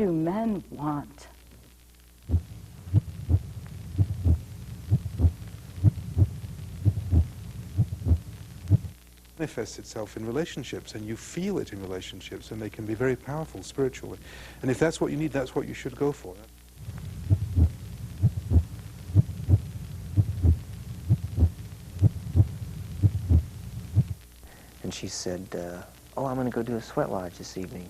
do men want? Manifests itself in relationships, and you feel it in relationships, and they can be very powerful spiritually. And if that's what you need, that's what you should go for. And she said, oh, I'm going to go do a sweat lodge this evening.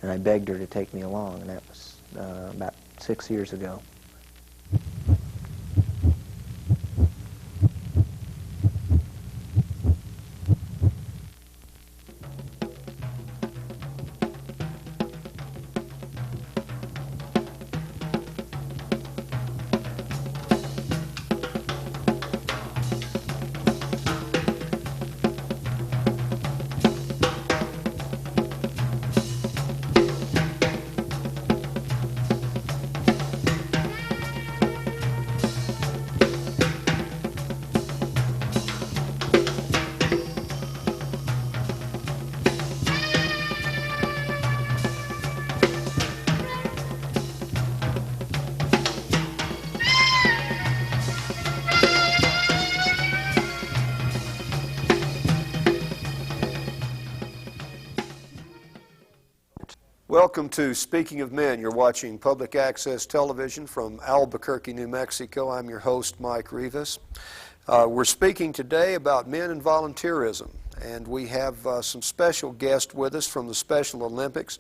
And I begged her to take me along, and that was about 6 years ago. Welcome to Speaking of Men. You're watching public access television from Albuquerque, New Mexico. I'm your host, Mike Rivas. We're speaking today about men and volunteerism, and we have some special guests with us from the Special Olympics.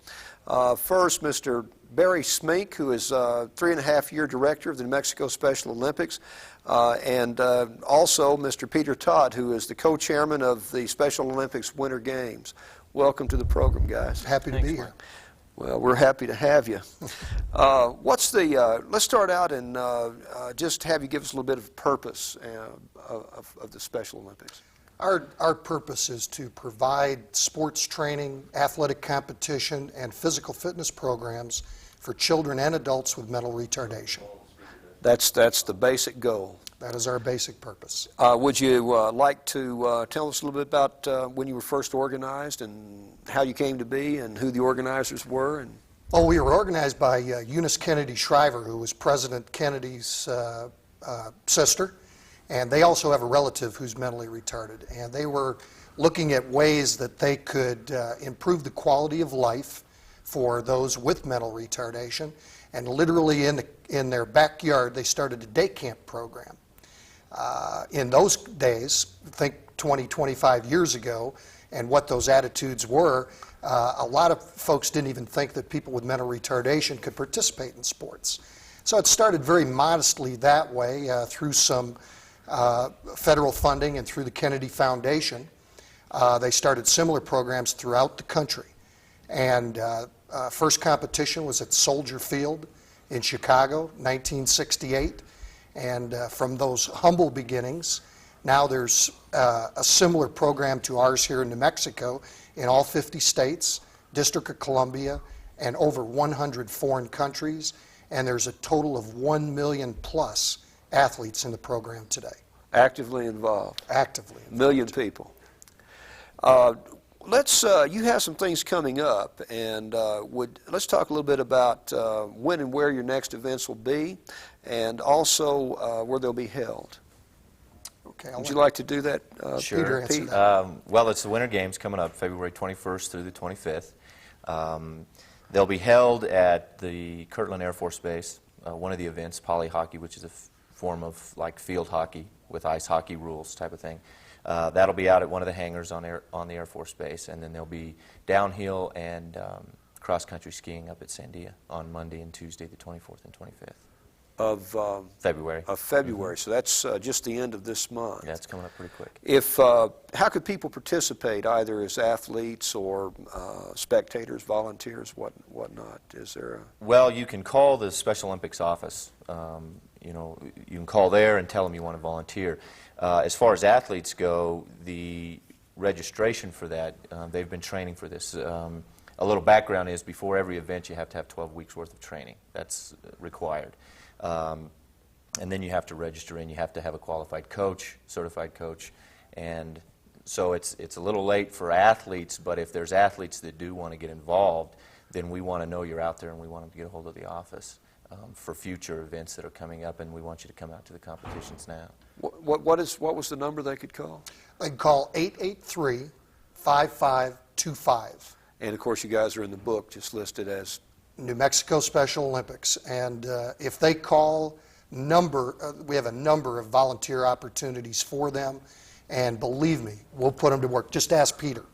First, Mr. Barry Smink, who is 3.5-year director of the New Mexico Special Olympics, and also Mr. Peter Todd, who is the co-chairman of the Special Olympics Winter Games. Welcome to the program, guys. Happy to be here. Well, we're happy to have you. Let's start out and just have you give us a little bit of purpose of the Special Olympics. Our purpose is to provide sports training, athletic competition, and physical fitness programs for children and adults with mental retardation. That's the basic goal. That is our basic purpose. Would you like to tell us a little bit about when you were first organized and how you came to be and who the organizers were? And Oh, we were organized by Eunice Kennedy Shriver, who was President Kennedy's sister, and they also have a relative who's mentally retarded. And they were looking at ways that they could improve the quality of life for those with mental retardation. And literally in their backyard, they started a day camp program. In those days, think 20, 25 years ago, and what those attitudes were, a lot of folks didn't even think that people with mental retardation could participate in sports. So it started very modestly that way through some federal funding and through the Kennedy Foundation. They started similar programs throughout the country. And first competition was at Soldier Field in Chicago, 1968. And from those humble beginnings, now there's a similar program to ours here in New Mexico in all 50 states, District of Columbia, and over 100 foreign countries. And there's a total of 1 million plus athletes in the program today. actively involved. Actively involved. Million people. You have some things coming up, and let's talk a little bit about when and where your next events will be, and also where they'll be held. Okay, Would you like to do that, Sure. Peter, answer Pete? that. Well, it's the Winter Games coming up February 21st through the 25th. They'll be held at the Kirtland Air Force Base. One of the events, poly hockey, which is a form of like field hockey with ice hockey rules type of thing. That'll be out at one of the hangars on the Air Force Base, and then there'll be downhill and cross-country skiing up at Sandia on Monday and Tuesday, the 24th and 25th. Of February. February, so that's just the end of this month. Yeah, it's coming up pretty quick. How could people participate, either as athletes or spectators, volunteers, whatnot? Is there a... Well, you can call the Special Olympics office. You can call there and tell them you want to volunteer. As far as athletes go, the registration for that, they've been training for this. A little background is before every event you have to have 12 weeks worth of training. That's required. And then you have to register and you have to have a qualified coach, certified coach. And so it's a little late for athletes, but if there's athletes that do want to get involved, then we want to know you're out there, and we want them to get a hold of the office for future events that are coming up, and we want you to come out to the competitions now. What was the number they could call? They can call 883-5525. And of course, you guys are in the book just listed as New Mexico Special Olympics. And if they call we have a number of volunteer opportunities for them. And believe me, we'll put them to work. Just ask Peter.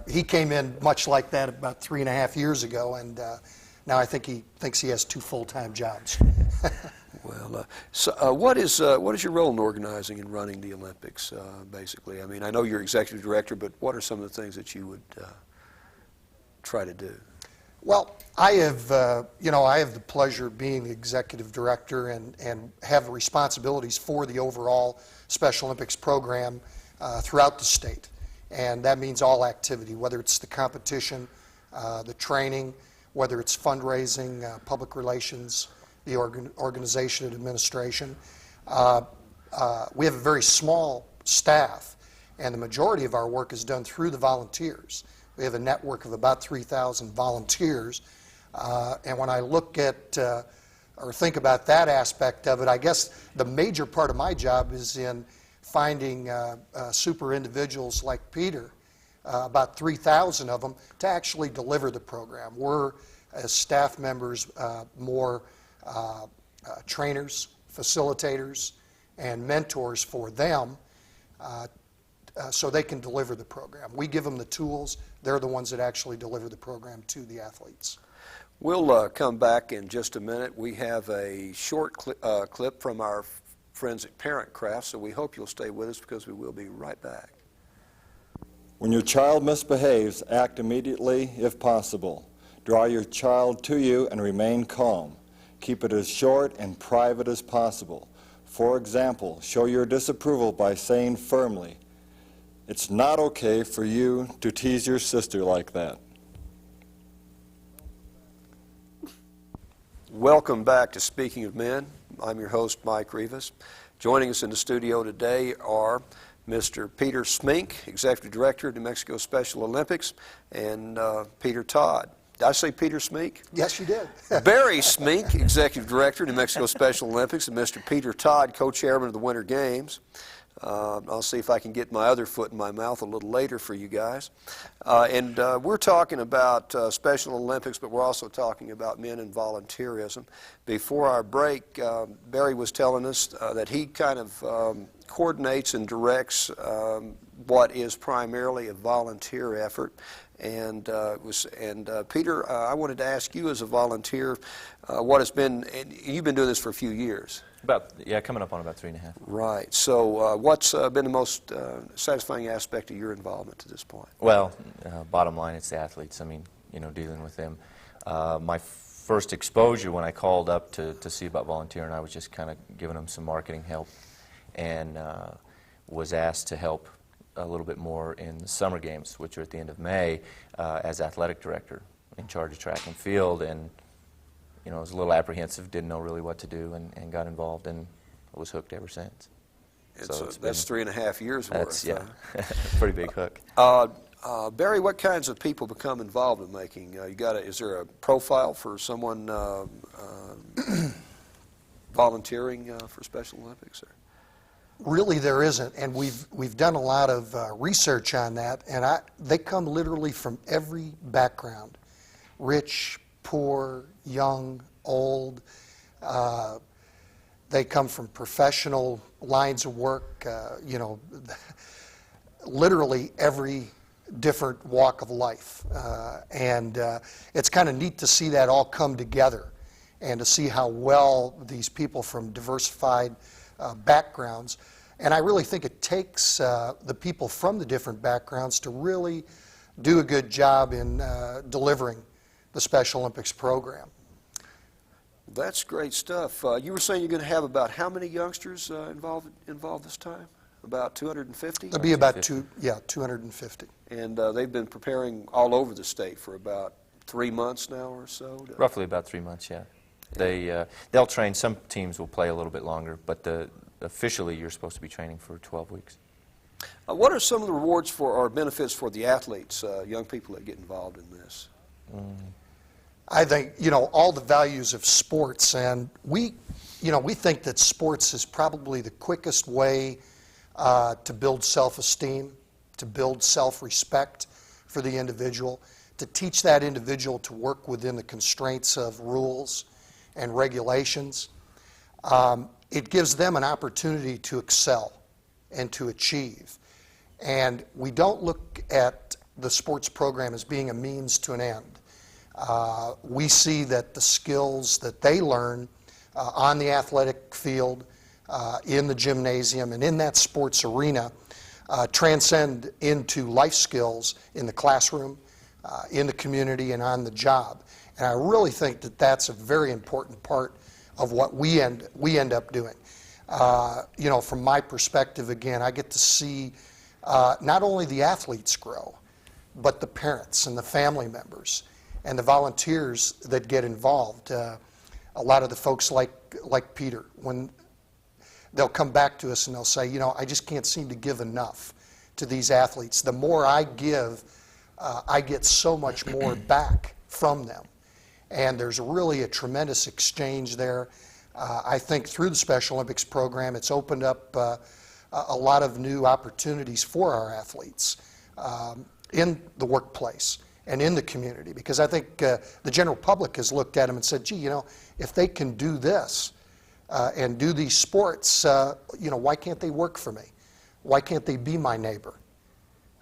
He came in much like that about 3.5 years ago, and now I think he thinks he has 2 full-time jobs. well. So what is your role in organizing and running the Olympics? Basically, I mean, I know you're executive director, but what are some of the things that you would try to do? Well, I have the pleasure of being the executive director and have responsibilities for the overall Special Olympics program throughout the state. And that means all activity, whether it's the competition, the training, whether it's fundraising, public relations, the organization and administration. We have a very small staff, and the majority of our work is done through the volunteers. We have a network of about 3,000 volunteers, and when I look at or think about that aspect of it, I guess the major part of my job is in finding super individuals like Peter, about 3,000 of them, to actually deliver the program. We're, as staff members, more trainers, facilitators, and mentors for them so they can deliver the program. We give them the tools. They're the ones that actually deliver the program to the athletes. We'll come back in just a minute. We have a short clip from our friends at Parent Craft, so we hope you'll stay with us because we will be right back. When your child misbehaves, act immediately if possible. Draw your child to you and remain calm. Keep it as short and private as possible. For example, show your disapproval by saying firmly, "It's not okay for you to tease your sister like that." Welcome back to Speaking of Men. I'm your host, Mike Rivas. Joining us in the studio today are Mr. Peter Smink, Executive Director of New Mexico Special Olympics, and Peter Todd. Did I say Peter Smink? Yes, you did. Barry Smink, Executive Director of New Mexico Special Olympics, and Mr. Peter Todd, Co-Chairman of the Winter Games. I'll see if I can get my other foot in my mouth a little later for you guys. And we're talking about Special Olympics, but we're also talking about men and volunteerism. Before our break, Barry was telling us that he kind of coordinates and directs what is primarily a volunteer effort. And Peter, I wanted to ask you as a volunteer, what has been, and you've been doing this for a few years. Coming up on about 3.5. Right. So what's been the most satisfying aspect of your involvement to this point? Well, bottom line, it's the athletes. I mean, dealing with them. My first exposure when I called up to see about volunteering, I was just kind of giving them some marketing help, and was asked to help a little bit more in the summer games, which are at the end of May, as athletic director in charge of track and field. And I was a little apprehensive, didn't know really what to do, and got involved, and I was hooked ever since. So that's 3.5 years worth. Yeah, pretty big hook. Barry, what kinds of people become involved in making? Is there a profile for someone volunteering for Special Olympics? Or? Really, there isn't, and we've done a lot of research on that, and they come literally from every background, rich, poor, young, old. They come from professional lines of work, literally every different walk of life, and it's kind of neat to see that all come together, and to see how well these people from diversified backgrounds. And I really think it takes the people from the different backgrounds to really do a good job in delivering the Special Olympics program. That's great stuff. You were saying you're going to have about how many youngsters involved this time? About 250? It'll be about 250. And they've been preparing all over the state for about 3 months now or so? Roughly about 3 months, yeah. They'll train. Some teams will play a little bit longer, but officially you're supposed to be training for 12 weeks. What are some of the rewards or benefits for the athletes, young people that get involved in this? I think, all the values of sports, and we think that sports is probably the quickest way to build self-esteem, to build self-respect for the individual, to teach that individual to work within the constraints of rules and regulations. It gives them an opportunity to excel and to achieve. And we don't look at the sports program as being a means to an end. We see that the skills that they learn on the athletic field, in the gymnasium, and in that sports arena transcend into life skills in the classroom, in the community, and on the job. And I really think that that's a very important part of what we end up doing. From my perspective, again, I get to see not only the athletes grow, but the parents and the family members and the volunteers that get involved. A lot of the folks like Peter, when they'll come back to us and they'll say, I just can't seem to give enough to these athletes. The more I give, I get so much more back from them. And there's really a tremendous exchange there. I think through the Special Olympics program, it's opened up a lot of new opportunities for our athletes in the workplace and in the community, because I think the general public has looked at them and said, gee, if they can do this and do these sports, why can't they work for me? Why can't they be my neighbor?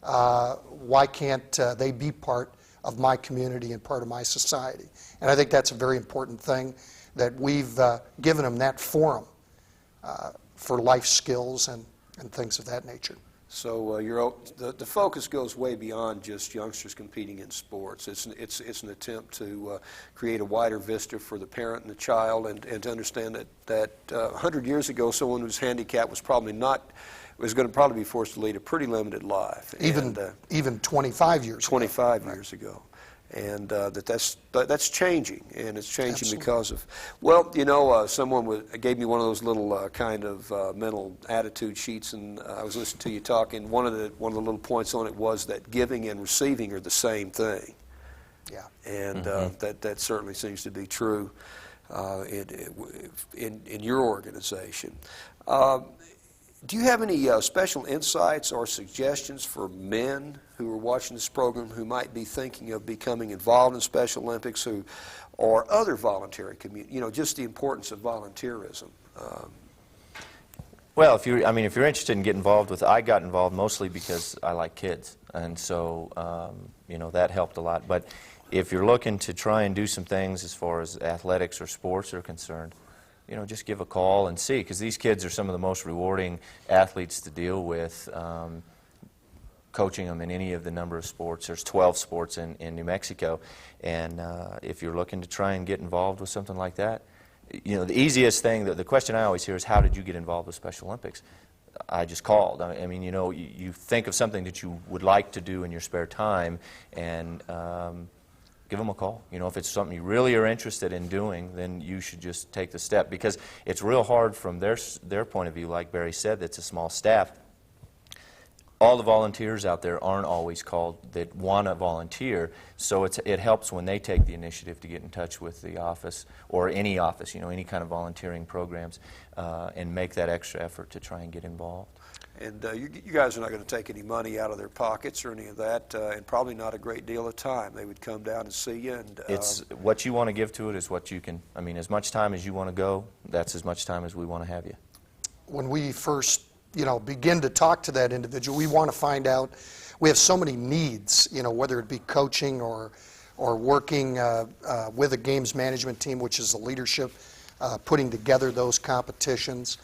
Why can't they be part of my community and part of my society? And I think that's a very important thing, that we've given them that forum for life skills and things of that nature. So the focus goes way beyond just youngsters competing in sports. It's an attempt to create a wider vista for the parent and the child, and to understand that 100 years ago, someone who's handicapped was going to probably be forced to lead a pretty limited life. Even 25 years 25 ago. years ago. And that's changing, and it's changing Absolutely. because of, someone gave me one of those little kind of mental attitude sheets, and I was listening to you talk, and one of the little points on it was that giving and receiving are the same thing. Yeah. And that certainly seems to be true in your organization. Do you have any special insights or suggestions for men who are watching this program who might be thinking of becoming involved in Special Olympics, or other voluntary community? Just the importance of volunteerism. Well, if you're interested in getting involved with, I got involved mostly because I like kids, and so that helped a lot. But if you're looking to try and do some things as far as athletics or sports are concerned, just give a call and see, because these kids are some of the most rewarding athletes to deal with, coaching them in any of the number of sports. There's 12 sports in New Mexico, and if you're looking to try and get involved with something like that, the easiest thing, the question I always hear is, how did you get involved with Special Olympics? I just called. You think of something that you would like to do in your spare time, and give them a call. If it's something you really are interested in doing, then you should just take the step, because it's real hard from their point of view. Like Barry said, that's a small staff. All the volunteers out there aren't always called that want to volunteer, so it helps when they take the initiative to get in touch with the office, or any office, any kind of volunteering programs, and make that extra effort to try and get involved. And you guys are not going to take any money out of their pockets or any of that, and probably not a great deal of time. They would come down and see you. And it's what you want to give to it is what you can. As much time as you want to go, that's as much time as we want to have you. When we first, begin to talk to that individual, we want to find out. We have so many needs, whether it be coaching or working with a games management team, which is the leadership, putting together those competitions.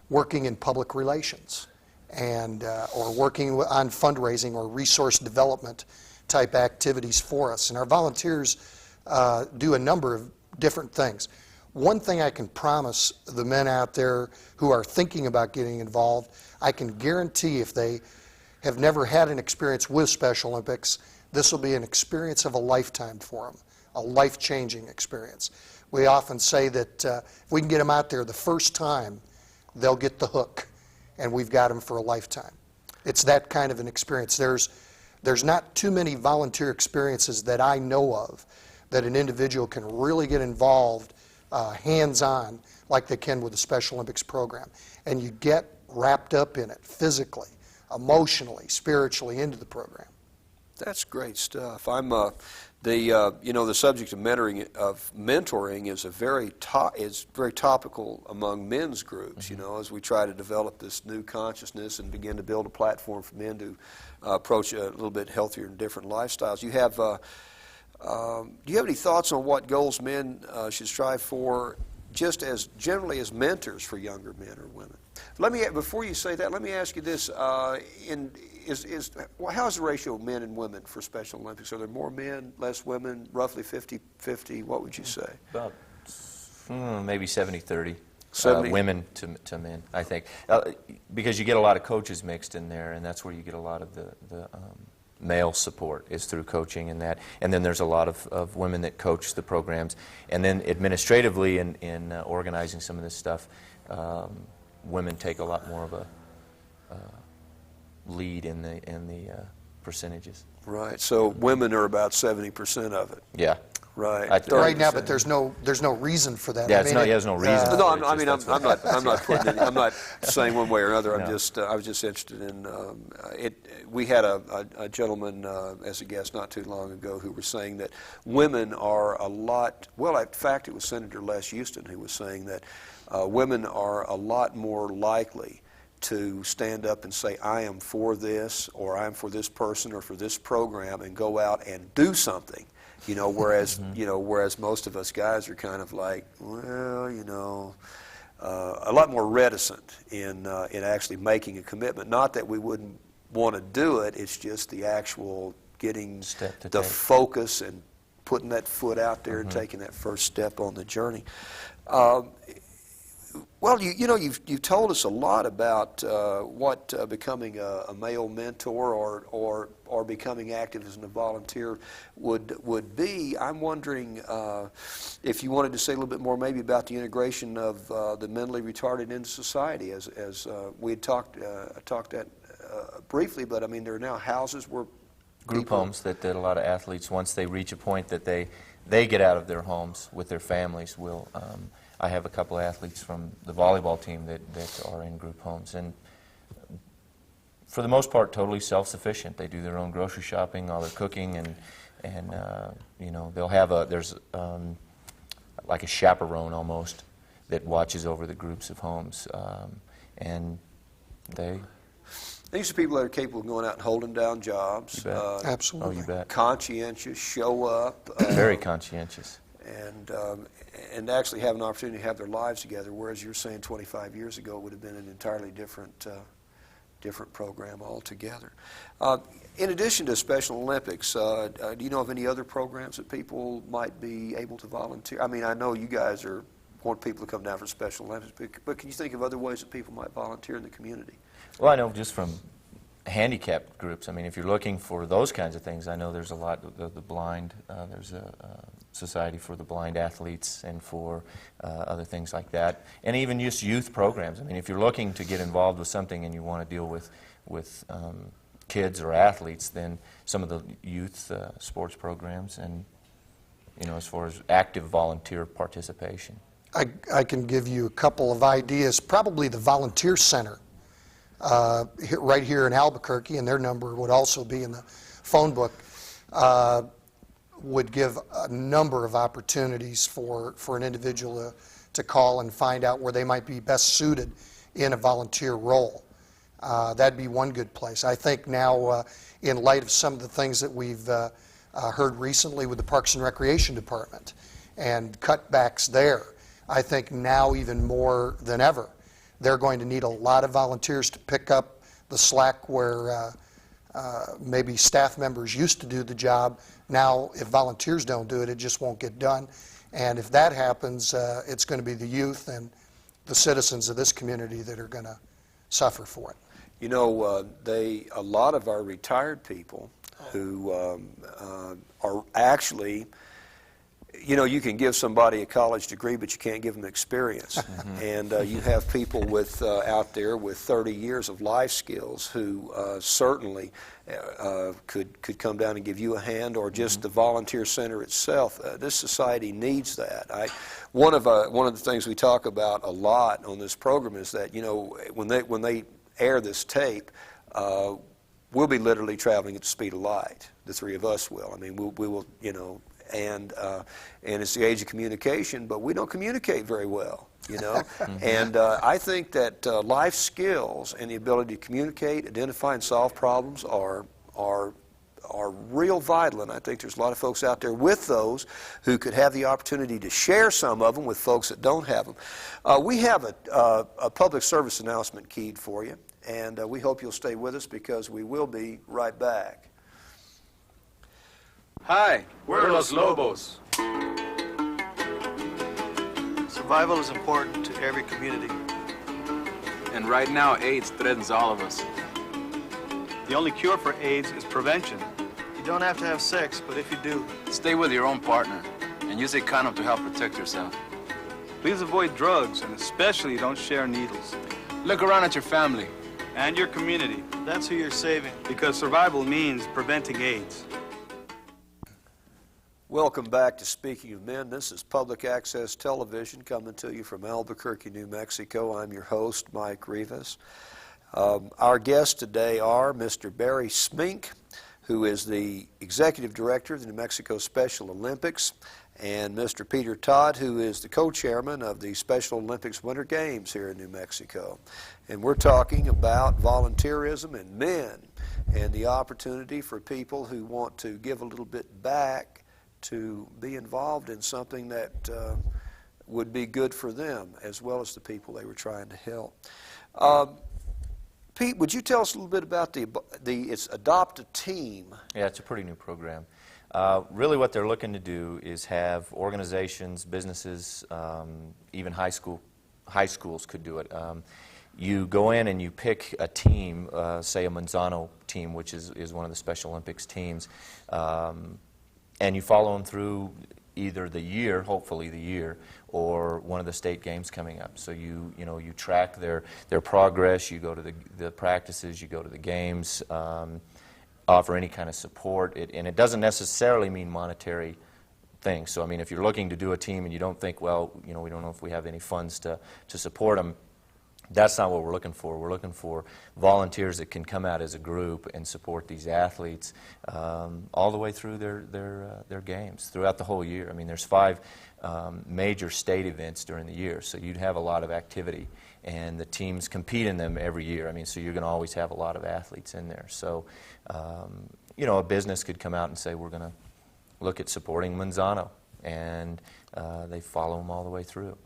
Working in public relations, and or working on fundraising or resource development type activities for us. And our volunteers do a number of different things. One thing I can promise the men out there who are thinking about getting involved, I can guarantee if they have never had an experience with Special Olympics, this will be an experience of a lifetime for them, a life-changing experience. We often say that if we can get them out there the first time, they'll get the hook, and we've got them for a lifetime. It's that kind of an experience. There's There's not too many volunteer experiences that I know of that an individual can really get involved hands-on like they can with the Special Olympics program. And you get wrapped up in it physically, emotionally, spiritually into the program. That's great stuff. I'm the subject of mentoring is very topical among men's groups. You know, as we try to develop this new consciousness and begin to build a platform for men to approach a little bit healthier and different lifestyles. Do you have any thoughts on what goals men should strive for, just as generally as mentors for younger men or women? Before you say that, let me ask you this: how is the ratio of men and women for Special Olympics? Are there more men, less women, roughly 50-50? What would you say? About maybe 70-30. 70? Women to men, I think. Because you get a lot of coaches mixed in there, and that's where you get a lot of the male support is through coaching and that. And then there's a lot of women that coach the programs. And then administratively in organizing some of this stuff, women take a lot more of a lead in the percentages. Right. So women are about 70% of it. Yeah. Right. Right now, but there's no reason for that. Yeah, I mean, there's no reason. No, for it, I'm not putting any, I'm not saying one way or another. No. I was just interested in it. We had a gentleman as a guest not too long ago who was saying that women are a lot. Well, in fact, it was Senator Les Houston who was saying that women are a lot more likely to stand up and say, I am for this, or I am for this person, or for this program, and go out and do something. You know, whereas whereas most of us guys are kind of like, well, a lot more reticent in actually making a commitment. Not that we wouldn't want to do it; it's just the actual getting the focus and putting that foot out there and taking that first step on the journey. Well, you've told us a lot about what becoming a male mentor or becoming active as a volunteer would be. I'm wondering if you wanted to say a little bit more maybe about the integration of the mentally retarded into society, as we had talked that briefly. But I mean, there are now houses where group homes that a lot of athletes, once they reach a point that they get out of their homes with their families, will. I have a couple of athletes from the volleyball team that are in group homes, and for the most part, totally self-sufficient. They do their own grocery shopping, all their cooking, and they'll have there's like a chaperone almost that watches over the groups of homes, and these are people that are capable of going out and holding down jobs. You bet. Absolutely. Oh, you bet. Conscientious, show up. Very conscientious. And actually have an opportunity to have their lives together, whereas you're saying 25 years ago it would have been an entirely different program altogether. In addition to Special Olympics, do you know of any other programs that people might be able to volunteer? I mean, I know you guys want people to come down for Special Olympics, but can you think of other ways that people might volunteer in the community? Well, I know just from handicapped groups. I mean, if you're looking for those kinds of things, I know there's a lot of the blind. There's a society for the blind athletes and for other things like that, and even just youth programs. I mean, if you're looking to get involved with something and you want to deal with kids or athletes, then some of the youth sports programs, and as far as active volunteer participation. I can give you a couple of ideas. Probably the Volunteer Center right here in Albuquerque, and their number would also be in the phone book, would give a number of opportunities for an individual to call and find out where they might be best suited in a volunteer role. That'd be one good place. I think now, in light of some of the things that we've heard recently with the Parks and Recreation Department and cutbacks there, I think now even more than ever, they're going to need a lot of volunteers to pick up the slack where maybe staff members used to do the job. Now, if volunteers don't do it, it just won't get done. And if that happens, it's going to be the youth and the citizens of this community that are going to suffer for it. You know, a lot of our retired people who are actually, you know, you can give somebody a college degree, but you can't give them experience. And you have people with out there with 30 years of life skills who certainly could come down and give you a hand, or just the volunteer center itself. This society needs that. One of the things we talk about a lot on this program is that, you know, when they air this tape, we'll be literally traveling at the speed of light. The three of us will. I mean, we will, you know. And it's the age of communication, but we don't communicate very well, you know. And I think that life skills and the ability to communicate, identify, and solve problems are real vital. And I think there's a lot of folks out there with those who could have the opportunity to share some of them with folks that don't have them. We have a public service announcement keyed for you, and we hope you'll stay with us because we will be right back. Hi, we're Los Lobos. Survival is important to every community. And right now, AIDS threatens all of us. The only cure for AIDS is prevention. You don't have to have sex, but if you do, Stay with your own partner and use a condom to help protect yourself. please avoid drugs, and especially don't share needles. Look around at your family. And your community. That's who you're saving, because survival means preventing AIDS. Welcome back to Speaking of Men. This is Public Access Television coming to you from Albuquerque, New Mexico. I'm your host, Mike Rivas. Our guests today are Mr. Barry Smink, who is the Executive Director of the New Mexico Special Olympics, and Mr. Peter Todd, who is the co-chairman of the Special Olympics Winter Games here in New Mexico. And we're talking about volunteerism and men and the opportunity for people who want to give a little bit back to be involved in something that would be good for them as well as the people they were trying to help. Pete, would you tell us a little bit about it's Adopt a Team? Yeah, it's a pretty new program. Really what they're looking to do is have organizations, businesses, even high schools could do it. You go in and you pick a team, say a Manzano team, which is one of the Special Olympics teams, and you follow them through either the year, hopefully the year, or one of the state games coming up. So you track their progress, you go to the practices, you go to the games, offer any kind of support, and it doesn't necessarily mean monetary things. So I mean, if you're looking to do a team and you don't think, well, we don't know if we have any funds to support them, that's not what we're looking for. We're looking for volunteers that can come out as a group and support these athletes all the way through their games, throughout the whole year. I mean, there's 5 major state events during the year, so you'd have a lot of activity, and the teams compete in them every year. I mean, so you're going to always have a lot of athletes in there. So, a business could come out and say, we're going to look at supporting Manzano, and they follow them all the way through.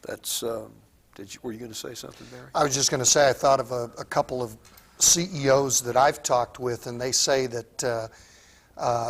That's... were you going to say something, Barry? I was just going to say I thought of a couple of CEOs that I've talked with, and they say that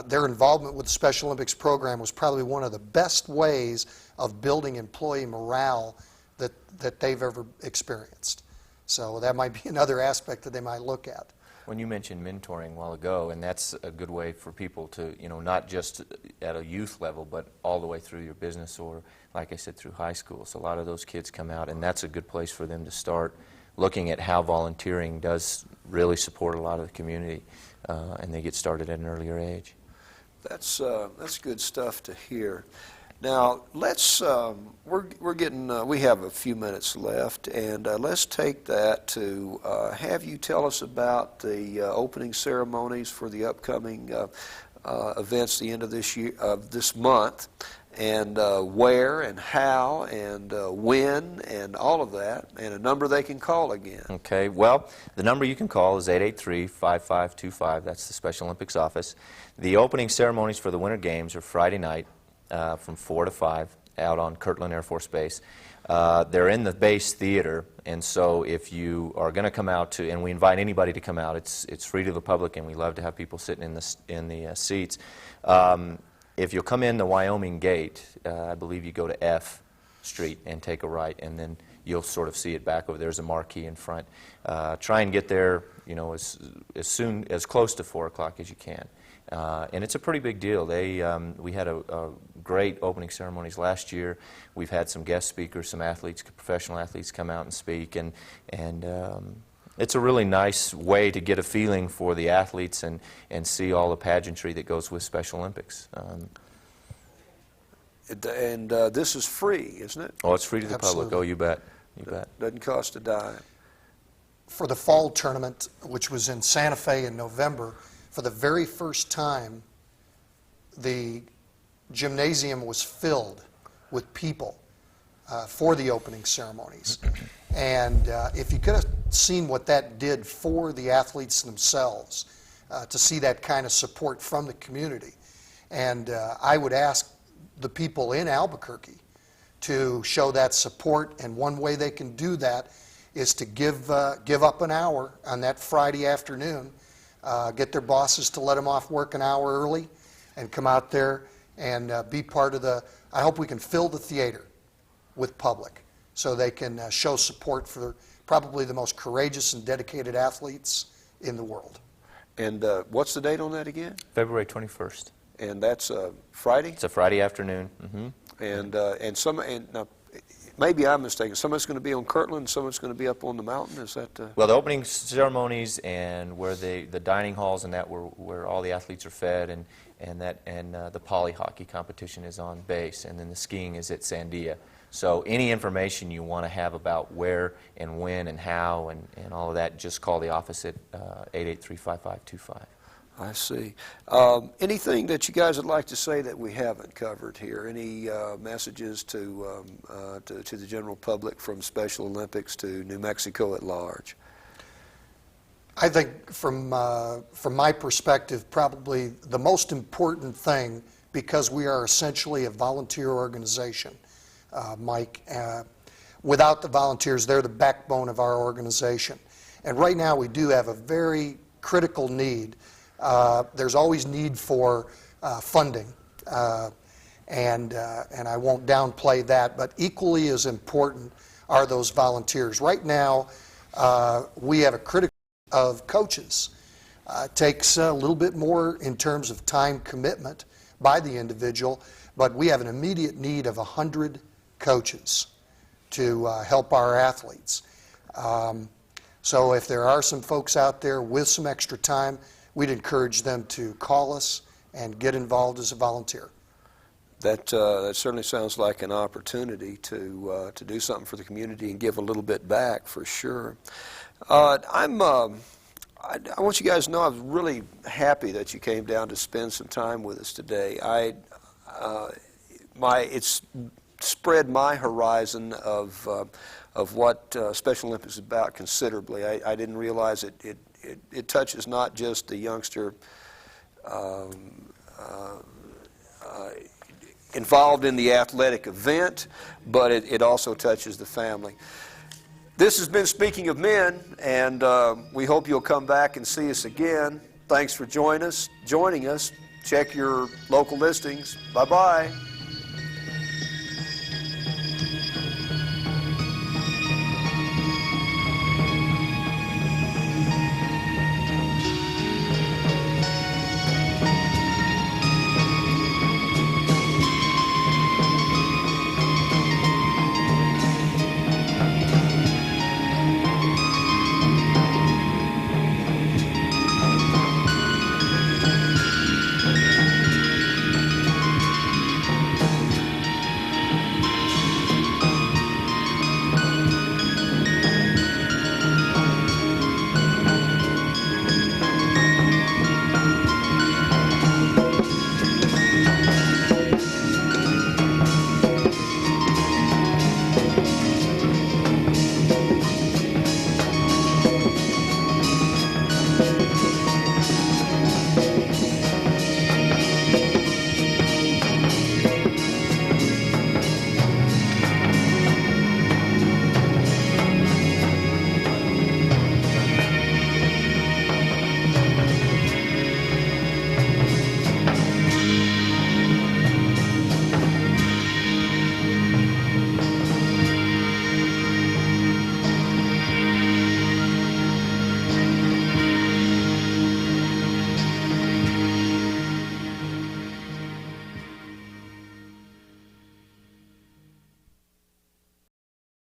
their involvement with the Special Olympics program was probably one of the best ways of building employee morale that they've ever experienced. So that might be another aspect that they might look at. When you mentioned mentoring a while ago, and that's a good way for people to, not just at a youth level, but all the way through your business or, like I said, through high school. So a lot of those kids come out, and that's a good place for them to start looking at how volunteering does really support a lot of the community, and they get started at an earlier age. That's good stuff to hear. Now, let's, we have a few minutes left, and let's take that to have you tell us about the opening ceremonies for the upcoming events the end of this month, and where and how and when and all of that, and a number they can call again. Okay, well, the number you can call is 883-5525. That's the Special Olympics office. The opening ceremonies for the Winter Games are Friday night, from 4 to 5 out on Kirtland Air Force Base. They're in the base theater, and so if you are going to come out to, and we invite anybody to come out, it's free to the public, and we love to have people sitting in the seats. If you'll come in the Wyoming gate, I believe you go to F Street and take a right, and then you'll sort of see it back over. There's a marquee in front. Try and get there, as close to 4 o'clock as you can. And it's a pretty big deal. We had a great opening ceremonies last year. We've had some guest speakers, some athletes, professional athletes come out and speak, and it's a really nice way to get a feeling for the athletes and see all the pageantry that goes with Special Olympics. And this is free, isn't it? Oh, it's free to the public. Absolutely. Oh, you bet. You bet. Doesn't cost a dime. For the fall tournament, which was in Santa Fe in November, for the very first time, the gymnasium was filled with people for the opening ceremonies. And if you could have seen what that did for the athletes themselves, to see that kind of support from the community. And I would ask the people in Albuquerque to show that support, and one way they can do that is to give up an hour on that Friday afternoon, get their bosses to let them off work an hour early, and come out there and be part of I hope we can fill the theater with public so they can show support for probably the most courageous and dedicated athletes in the world. And what's the date on that again? February 21st. And that's Friday? It's a Friday afternoon. And now, maybe I'm mistaken. Some of it's going to be on Kirtland, some of it's going to be up on the mountain. Is that? Well, the opening ceremonies and where the dining halls and that where all the athletes are fed, and the poly hockey competition is on base, and then the skiing is at Sandia. So any information you want to have about where and when and how and all of that, just call the office at 883-5525. I see. Anything that you guys would like to say that we haven't covered here? Any messages to the general public from Special Olympics to New Mexico at large? I think from my perspective, probably the most important thing, because we are essentially a volunteer organization, Mike, without the volunteers, they're the backbone of our organization. And right now we do have a very critical need. There's always need for funding, and I won't downplay that, but equally as important are those volunteers. Right now, we have a critical of coaches. It takes a little bit more in terms of time commitment by the individual, but we have an immediate need of 100 coaches to help our athletes. So if there are some folks out there with some extra time, we'd encourage them to call us and get involved as a volunteer. That certainly sounds like an opportunity to do something for the community and give a little bit back, for sure. I want you guys to know I was really happy that you came down to spend some time with us today. It's spread my horizon of what Special Olympics is about considerably. I didn't realize it touches not just the youngster involved in the athletic event, but it also touches the family. This has been Speaking of Men, and we hope you'll come back and see us again. Thanks for joining us. Check your local listings. Bye-bye.